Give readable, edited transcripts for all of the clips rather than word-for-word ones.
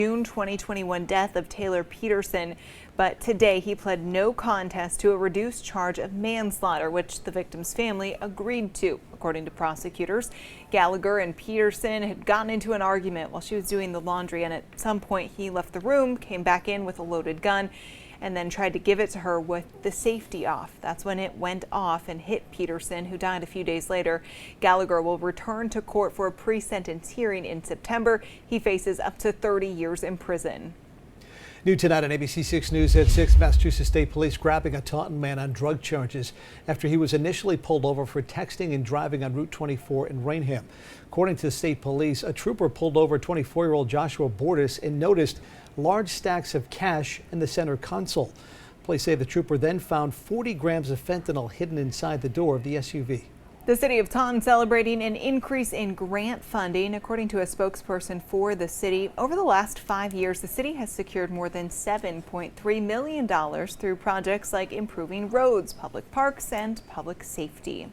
June 2021 death of Taylor Peterson, but today he pled no contest to a reduced charge of manslaughter, which the victim's family agreed to. According to prosecutors, Gallagher and Peterson had gotten into an argument while she was doing the laundry, and at some point he left the room, came back in with a loaded gun, and then tried to give it to her with the safety off. That's when it went off and hit Peterson, who died a few days later. Gallagher will return to court for a pre-sentence hearing in September. He faces up to 30 years in prison. New tonight on ABC 6 News at 6, Massachusetts State Police grabbing a Taunton man on drug charges after he was initially pulled over for texting and driving on Route 24 in Rainham. According to the state police, a trooper pulled over 24-year-old Joshua Bordas and noticed large stacks of cash in the center console. Police say the trooper then found 40 grams of fentanyl hidden inside the door of the SUV. The city of Taunton celebrating an increase in grant funding. According to a spokesperson for the city, over the last 5 years, the city has secured more than $7.3 million through projects like improving roads, public parks, and public safety.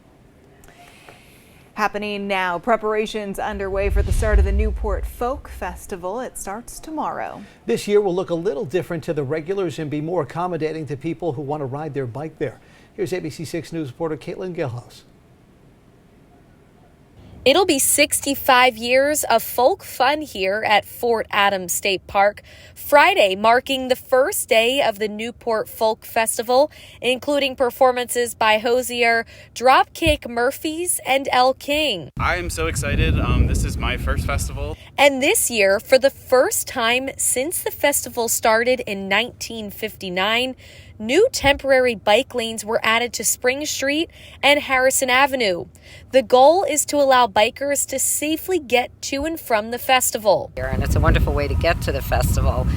Happening now, preparations underway for the start of the Newport Folk Festival. It starts tomorrow. This year will look a little different to the regulars and be more accommodating to people who want to ride their bike there. Here's ABC 6 News reporter Caitlin Gilhouse. It'll be 65 years of folk fun here at Fort Adams State Park. Friday marking the first day of the Newport Folk Festival, including performances by Hosier, Dropkick Murphys, and El King. I am so excited. This is my first festival. And this year, for the first time since the festival started in 1959, new temporary bike lanes were added to Spring Street and Harrison Avenue. The goal is to allow bikers to safely get to and from the festival. And it's a wonderful way to get to the festival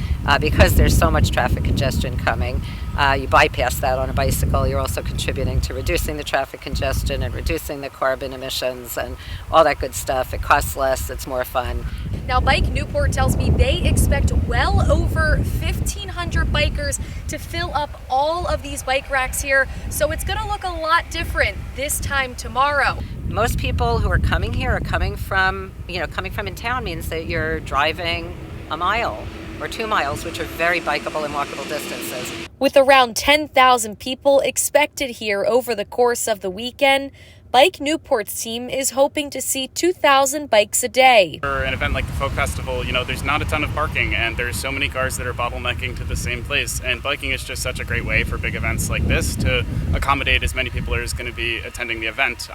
because there's so much traffic congestion coming. You bypass that on a bicycle. You're also contributing to reducing the traffic congestion and reducing the carbon emissions and all that good stuff. It costs less, it's more fun. Now, Bike Newport tells me they expect well over 1,500 bikers to fill up all of these bike racks here, so it's going to look a lot different this time tomorrow. Most people who are coming here are coming from in town means that you're driving a mile or 2 miles, which are very bikeable and walkable distances. With around 10,000 people expected here over the course of the weekend, Bike Newport's team is hoping to see 2,000 bikes a day. For an event like the Folk Festival, there's not a ton of parking and there's so many cars that are bottlenecking to the same place. And biking is just such a great way for big events like this to accommodate as many people as going to be attending the event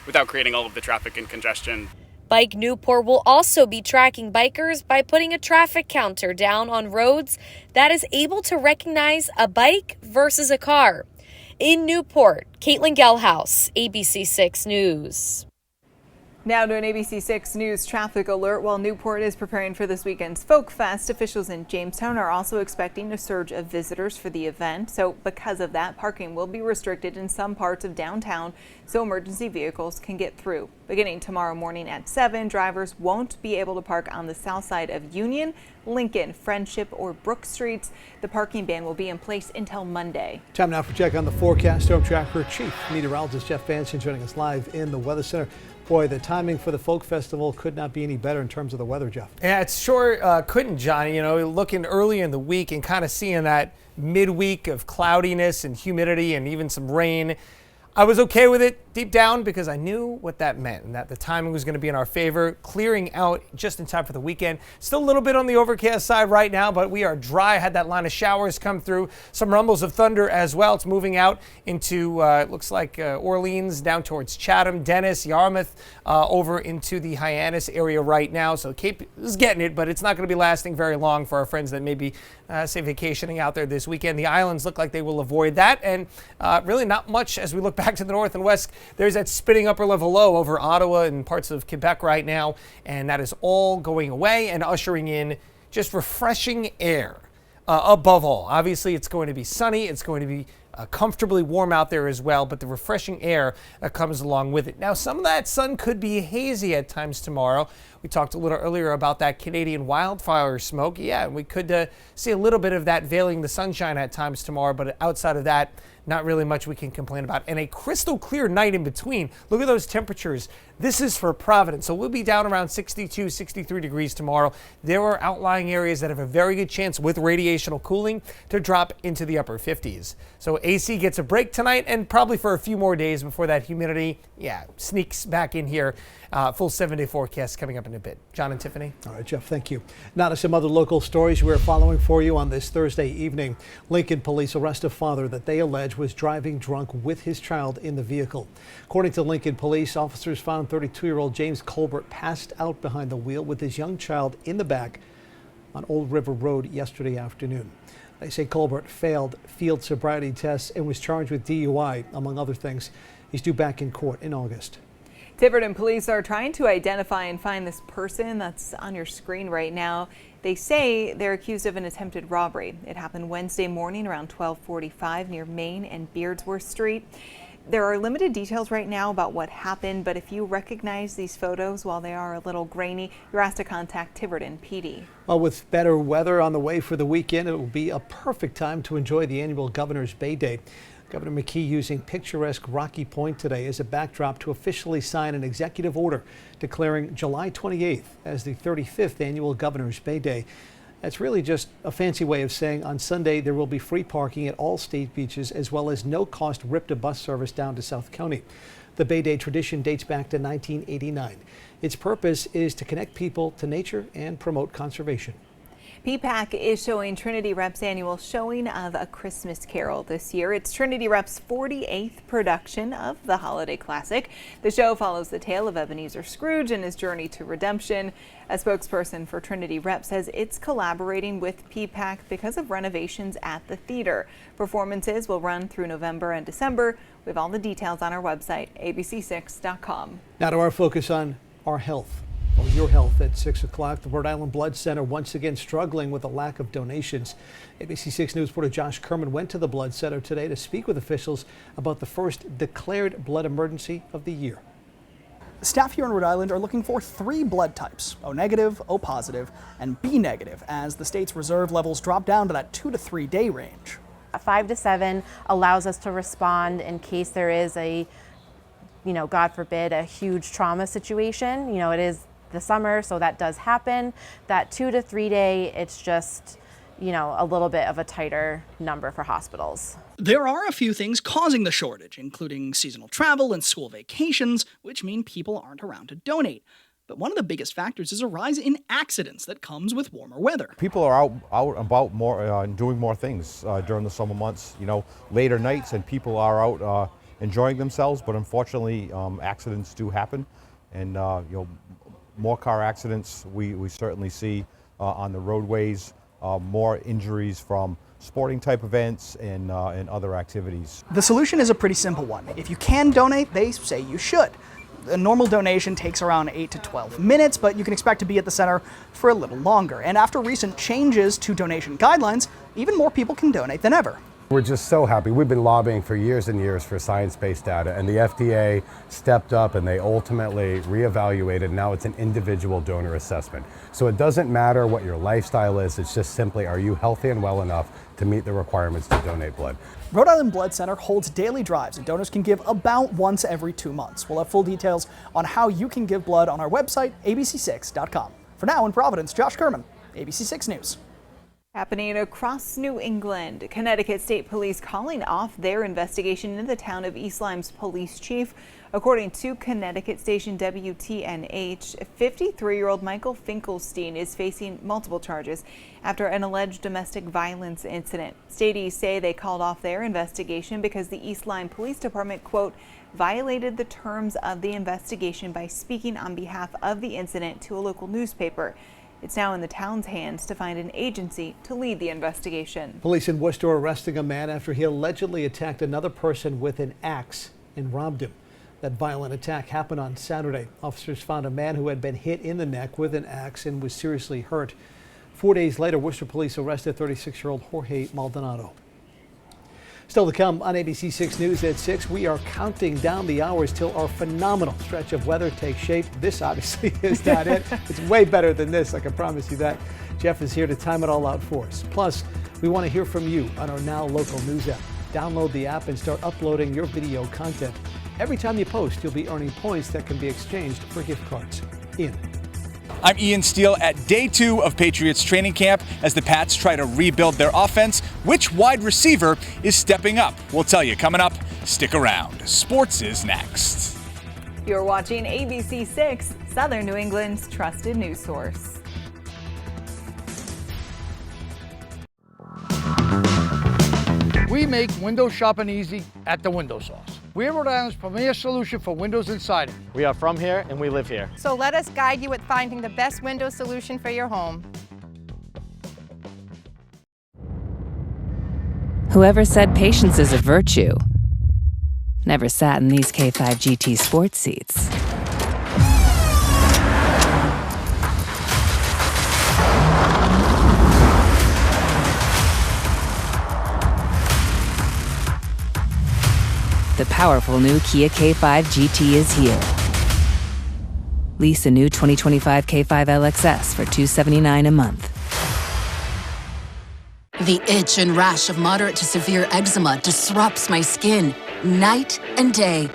without creating all of the traffic and congestion. Bike Newport will also be tracking bikers by putting a traffic counter down on roads that is able to recognize a bike versus a car. In Newport, Caitlin Gellhouse, ABC 6 News. Now to an ABC 6 News traffic alert. While Newport is preparing for this weekend's Folk Fest, officials in Jamestown are also expecting a surge of visitors for the event. So because of that, parking will be restricted in some parts of downtown so emergency vehicles can get through. Beginning tomorrow morning at 7, drivers won't be able to park on the south side of Union, Lincoln, Friendship, or Brook Streets. The parking ban will be in place until Monday. Time now for check on the forecast. Storm Tracker Chief Meteorologist Jeff Vanson joining us live in the Weather Center. Boy, the timing for the Folk Festival could not be any better in terms of the weather, Jeff. Yeah, it sure couldn't, Johnny. Looking early in the week and kind of seeing that midweek of cloudiness and humidity and even some rain. I was okay with it deep down because I knew what that meant and that the timing was going to be in our favor, clearing out just in time for the weekend. Still a little bit on the overcast side right now, but we are dry. Had that line of showers come through. Some rumbles of thunder as well. It's moving out into, it looks like Orleans, down towards Chatham, Dennis, Yarmouth, over into the Hyannis area right now. So Cape is getting it, but it's not going to be lasting very long for our friends that may be, say, vacationing out there this weekend. The islands look like they will avoid that, and really not much as we look back to the north and west. There's that spinning upper level low over Ottawa and parts of Quebec right now, and that is all going away and ushering in just refreshing air. Above all, obviously it's going to be sunny, it's going to be comfortably warm out there as well, but the refreshing air comes along with it. Now, some of that sun could be hazy at times tomorrow. We talked a little earlier about that Canadian wildfire smoke. Yeah, we could see a little bit of that veiling the sunshine at times tomorrow, but outside of that, not really much we can complain about. And a crystal clear night in between. Look at those temperatures. This is for Providence. So we'll be down around 62, 63 degrees tomorrow. There are outlying areas that have a very good chance with radiational cooling to drop into the upper 50s. So AC gets a break tonight and probably for a few more days before that humidity, sneaks back in here. Full 7-day forecast coming up in a bit. John and Tiffany. All right, Jeff, thank you. Now to some other local stories we're following for you on this Thursday evening. Lincoln police arrest a father that they allege was driving drunk with his child in the vehicle. According to Lincoln police, officers found 32-year-old James Colbert passed out behind the wheel with his young child in the back on Old River Road yesterday afternoon. They say Colbert failed field sobriety tests and was charged with DUI, among other things. He's due back in court in August. Tiverton police are trying to identify and find this person that's on your screen right now. They say they're accused of an attempted robbery. It happened Wednesday morning around 12:45 near Main and Beardsworth Street. There are limited details right now about what happened, but if you recognize these photos, while they are a little grainy, you're asked to contact Tiverton PD. Well, with better weather on the way for the weekend, it will be a perfect time to enjoy the annual Governor's Bay Day. Governor McKee using picturesque Rocky Point today as a backdrop to officially sign an executive order declaring July 28th as the 35th annual Governor's Bay Day. That's really just a fancy way of saying on Sunday there will be free parking at all state beaches as well as no-cost RIPTA bus service down to South County. The Bay Day tradition dates back to 1989. Its purpose is to connect people to nature and promote conservation. PPAC is showing Trinity Rep's annual showing of A Christmas Carol this year. It's Trinity Rep's 48th production of the holiday classic. The show follows the tale of Ebenezer Scrooge and his journey to redemption. A spokesperson for Trinity Rep says it's collaborating with PPAC because of renovations at the theater. Performances will run through November and December. We have all the details on our website, abc6.com. Now to our focus on our health. Well, your health at 6 o'clock. The Rhode Island Blood Center once again struggling with a lack of donations. ABC 6 News reporter Josh Kerman went to the Blood Center today to speak with officials about the first declared blood emergency of the year. Staff here in Rhode Island are looking for 3 blood types, O negative, O positive, and B negative, as the state's reserve levels drop down to that 2 to 3 day range. 5 to 7 allows us to respond in case there is a, God forbid, a huge trauma situation. It is the summer, so that does happen. That 2 to 3 day, it's just, a little bit of a tighter number for hospitals. There are a few things causing the shortage, including seasonal travel and school vacations, which mean people aren't around to donate. But one of the biggest factors is a rise in accidents that comes with warmer weather. People are out about more, doing more things during the summer months, later nights, and people are out enjoying themselves, but unfortunately accidents do happen. And more car accidents we certainly see on the roadways, more injuries from sporting type events and other activities. The solution is a pretty simple one. If you can donate, they say you should. A normal donation takes around 8 to 12 minutes, but you can expect to be at the center for a little longer. And after recent changes to donation guidelines, even more people can donate than ever. We're just so happy. We've been lobbying for years and years for science-based data, and the FDA stepped up and they ultimately reevaluated. Now it's an individual donor assessment. So it doesn't matter what your lifestyle is, it's just simply, are you healthy and well enough to meet the requirements to donate blood? Rhode Island Blood Center holds daily drives, and donors can give about once every 2 months. We'll have full details on how you can give blood on our website, abc6.com. For now, in Providence, Josh Kerman, ABC 6 News. Happening across New England, Connecticut State Police calling off their investigation into the town of East Lyme's police chief. According to Connecticut station WTNH, 53-year-old Michael Finkelstein is facing multiple charges after an alleged domestic violence incident. Stateies say they called off their investigation because the East Lyme Police Department, quote, violated the terms of the investigation by speaking on behalf of the incident to a local newspaper. It's now in the town's hands to find an agency to lead the investigation. Police in Worcester arresting a man after he allegedly attacked another person with an axe and robbed him. That violent attack happened on Saturday. Officers found a man who had been hit in the neck with an axe and was seriously hurt. 4 days later, Worcester police arrested 36-year-old Jorge Maldonado. Still to come on ABC 6 News at 6, we are counting down the hours till our phenomenal stretch of weather takes shape. This obviously is not it. It's way better than this, I can promise you that. Jeff is here to time it all out for us. Plus, we want to hear from you on our Now Local News app. Download the app and start uploading your video content. Every time you post, you'll be earning points that can be exchanged for gift cards. Ian. I'm Ian Steele at day 2 of Patriots training camp as the Pats try to rebuild their offense. Which wide receiver is stepping up? We'll tell you coming up. Stick around. Sports is next. You're watching ABC 6, Southern New England's trusted news source. We make window shopping easy at the Window Sauce. We're Rhode Island's premier solution for windows and siding. We are from here and we live here. So let us guide you with finding the best window solution for your home. Whoever said patience is a virtue never sat in these K5 GT sports seats. The powerful new Kia K5 GT is here. Lease a new 2025 K5 LXS for $279 a month. The itch and rash of moderate to severe eczema disrupts my skin night and day.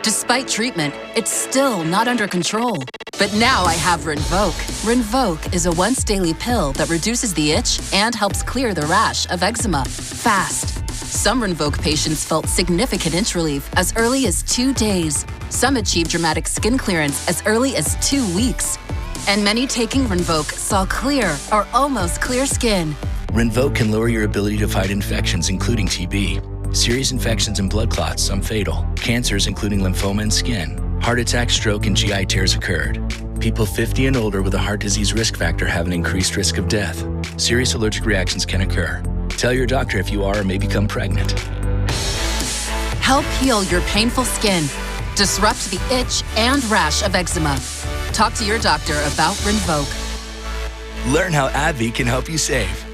Despite treatment, it's still not under control. But now I have Rinvoq. Rinvoq is a once-daily pill that reduces the itch and helps clear the rash of eczema fast. Some Rinvoq patients felt significant itch relief as early as 2 days. Some achieved dramatic skin clearance as early as 2 weeks. And many taking Rinvoq saw clear or almost clear skin. Rinvoq can lower your ability to fight infections, including TB. Serious infections and blood clots, some fatal. Cancers, including lymphoma and skin. Heart attack, stroke, and GI tears occurred. People 50 and older with a heart disease risk factor have an increased risk of death. Serious allergic reactions can occur. Tell your doctor if you are or may become pregnant. Help heal your painful skin. Disrupt the itch and rash of eczema. Talk to your doctor about Rinvoq. Learn how AbbVie can help you save.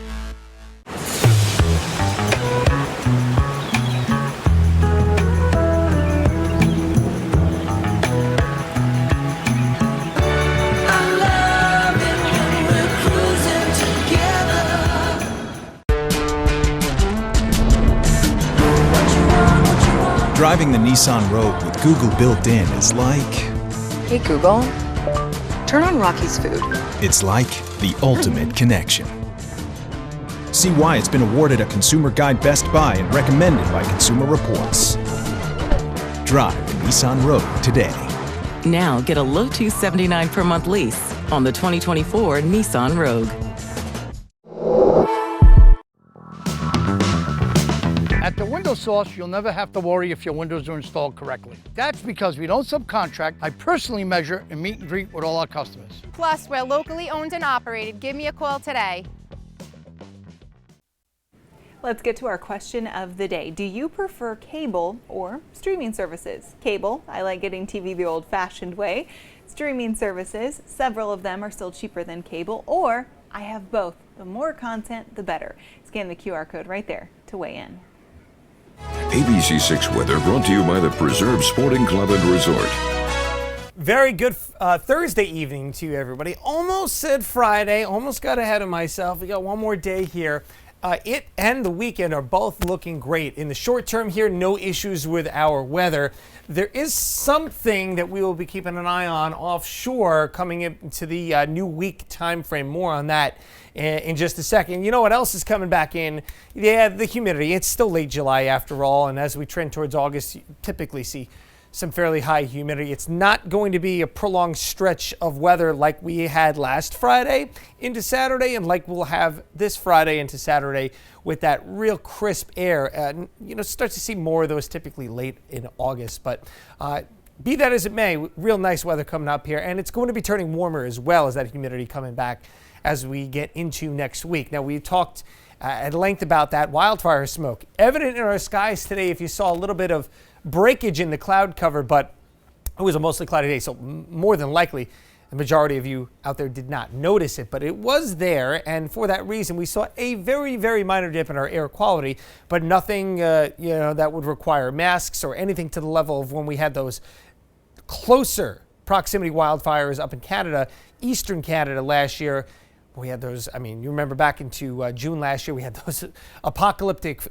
Driving the Nissan Rogue with Google built in is like... Hey Google, turn on Rocky's Food. It's like the ultimate connection. See why it's been awarded a Consumer Guide Best Buy and recommended by Consumer Reports. Drive the Nissan Rogue today. Now get a low $279 per month lease on the 2024 Nissan Rogue. At the Window Sauce, you'll never have to worry if your windows are installed correctly. That's because we don't subcontract. I personally measure and meet and greet with all our customers. Plus, we're locally owned and operated. Give me a call today. Let's get to our question of the day. Do you prefer cable or streaming services? Cable, I like getting TV the old-fashioned way. Streaming services, several of them are still cheaper than cable, or I have both. The more content, the better. Scan the QR code right there to weigh in. ABC 6 weather brought to you by the Preserve Sporting Club and Resort. Very good Thursday evening to you, everybody. Almost said Friday, almost got ahead of myself. We got one more day here. It and the weekend are both looking great. In the short term here, no issues with our weather. There is something that we will be keeping an eye on offshore coming into the new week time frame. More on that in just a second. You know what else is coming back in? Yeah, the humidity. It's still late July after all, and as we trend towards August, you typically see some fairly high humidity. It's not going to be a prolonged stretch of weather like we had last Friday into Saturday and like we'll have this Friday into Saturday with that real crisp air. Start to see more of those typically late in August. But be that as it may, real nice weather coming up here, and it's going to be turning warmer as well as that humidity coming back as we get into next week. Now, we talked at length about that wildfire smoke. Evident in our skies today, if you saw a little bit of breakage in the cloud cover, but it was a mostly cloudy day, so more than likely the majority of you out there did not notice it, but it was there, and for that reason we saw a very, very minor dip in our air quality, but nothing that would require masks or anything to the level of when we had those closer proximity wildfires up in Canada, eastern Canada last year. We had those, you remember back into June last year, we had those apocalyptic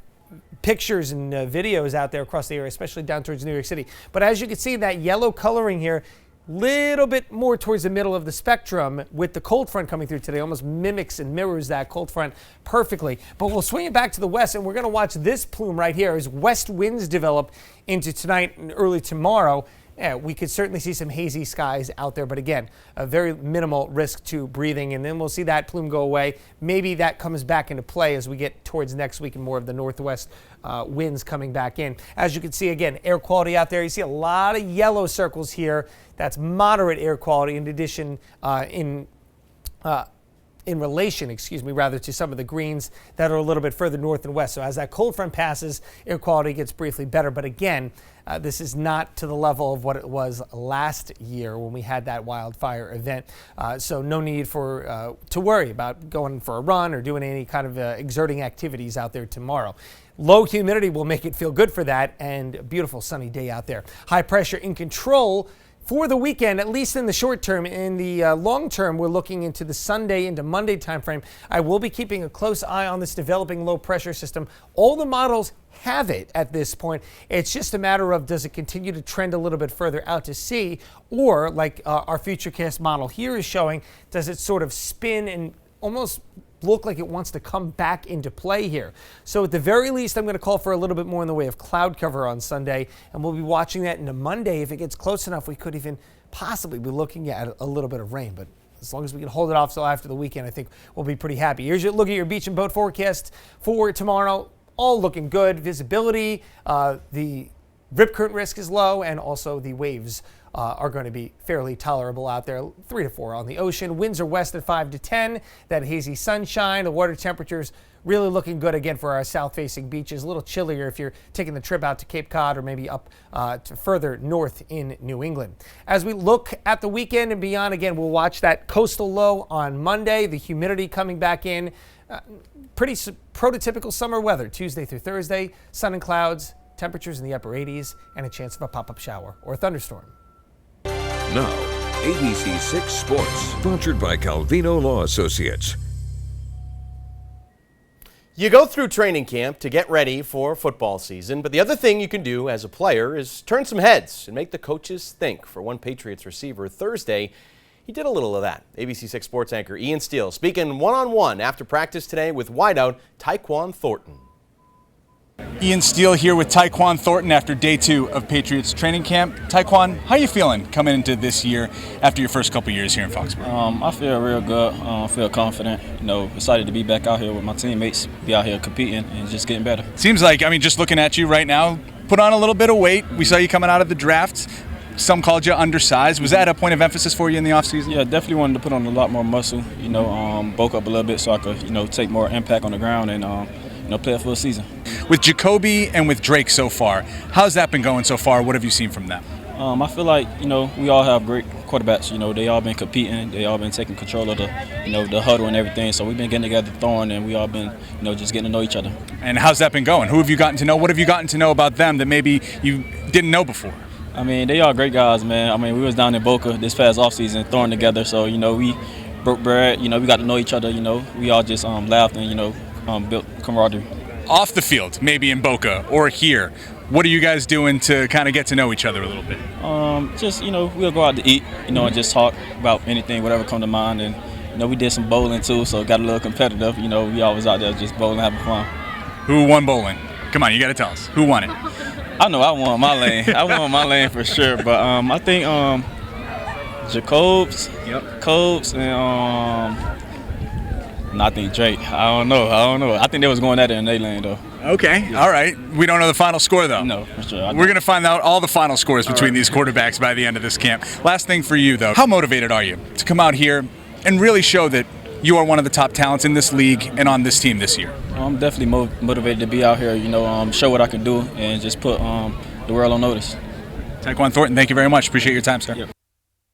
pictures and videos out there across the area, especially down towards New York City. But as you can see, that yellow coloring here, little bit more towards the middle of the spectrum with the cold front coming through today, almost mimics and mirrors that cold front perfectly. But we'll swing it back to the west, and we're going to watch this plume right here as west winds develop into tonight and early tomorrow. Yeah, we could certainly see some hazy skies out there, but again, a very minimal risk to breathing, and then we'll see that plume go away. Maybe that comes back into play as we get towards next week and more of the northwest winds coming back in. As you can see, again, air quality out there. You see a lot of yellow circles here. That's moderate air quality in addition in relation, to some of the greens that are a little bit further north and west. So as that cold front passes, air quality gets briefly better. But again, this is not to the level of what it was last year when we had that wildfire event. So no need to worry about going for a run or doing any kind of exerting activities out there tomorrow. Low humidity will make it feel good for that, and a beautiful sunny day out there. High pressure in control for the weekend, at least in the short term. In the long term, we're looking into the Sunday into Monday timeframe. I will be keeping a close eye on this developing low pressure system. All the models have it at this point. It's just a matter of, does it continue to trend a little bit further out to sea, or like our Futurecast model here is showing, does it sort of spin and almost look like it wants to come back into play here? So at the very least, I'm going to call for a little bit more in the way of cloud cover on Sunday, and we'll be watching that into Monday. If it gets close enough, we could even possibly be looking at a little bit of rain, but as long as we can hold it off till after the weekend, I think we'll be pretty happy. Here's your look at your beach and boat forecast for tomorrow. All looking good. Visibility, the rip current risk is low, and also the waves are going to be fairly tolerable out there, 3 to 4 on the ocean. Winds are west at 5 to 10. That hazy sunshine, the water temperatures really looking good again for our south-facing beaches. A little chillier if you're taking the trip out to Cape Cod or maybe up to further north in New England. As we look at the weekend and beyond, again, we'll watch that coastal low on Monday, the humidity coming back in. Pretty prototypical summer weather, Tuesday through Thursday, sun and clouds, temperatures in the upper 80s, and a chance of a pop-up shower or a thunderstorm. Now, ABC 6 Sports, sponsored by Calvino Law Associates. You go through training camp to get ready for football season, but the other thing you can do as a player is turn some heads and make the coaches think. For one Patriots receiver Thursday, he did a little of that. ABC 6 Sports anchor Ian Steele speaking one-on-one after practice today with wideout Tyquan Thornton. Ian Steele here with Tyquan Thornton after day 2 of Patriots training camp. Tyquan, how are you feeling coming into this year after your first couple years here in Foxborough? I feel real good. I feel confident. Excited to be back out here with my teammates, be out here competing and just getting better. Seems like, just looking at you right now, put on a little bit of weight. We saw you coming out of the draft. Some called you undersized. Was that a point of emphasis for you in the offseason? Yeah, definitely wanted to put on a lot more muscle, bulk up a little bit so I could, take more impact on the ground and, play a full season. With Jacoby and with Drake so far, how's that been going so far? What have you seen from them? I feel like, we all have great quarterbacks. They all been competing. They all been taking control of the, the huddle and everything. So we've been getting together throwing, and we all been, just getting to know each other. And how's that been going? Who have you gotten to know? What have you gotten to know about them that maybe you didn't know before? They all great guys, man. We was down in Boca this past offseason throwing together. So, we broke bread. We got to know each other. We all just laughed and, built camaraderie. Off the field, maybe in Boca or here, what are you guys doing to kind of get to know each other a little bit? We'll go out to eat, and just talk about anything, whatever come to mind. And, we did some bowling too, so got a little competitive. We always out there just bowling, having fun. Who won bowling? Come on, you got to tell us. Who won it? I know I won my lane. I won my lane for sure, but I think Jacobs, Cobes, and I think Drake. I don't know. I think they was going at it in their lane, though. Okay. Yeah. All right. We don't know the final score, though. No, for sure. We're going to find out all the final scores between these quarterbacks by the end of this camp. Last thing for you, though. How motivated are you to come out here and really show that you are one of the top talents in this league and on this team this year? I'm definitely motivated to be out here, show what I can do and just put the world on notice. Tyquan Thornton, thank you very much. Appreciate your time, sir. Yep.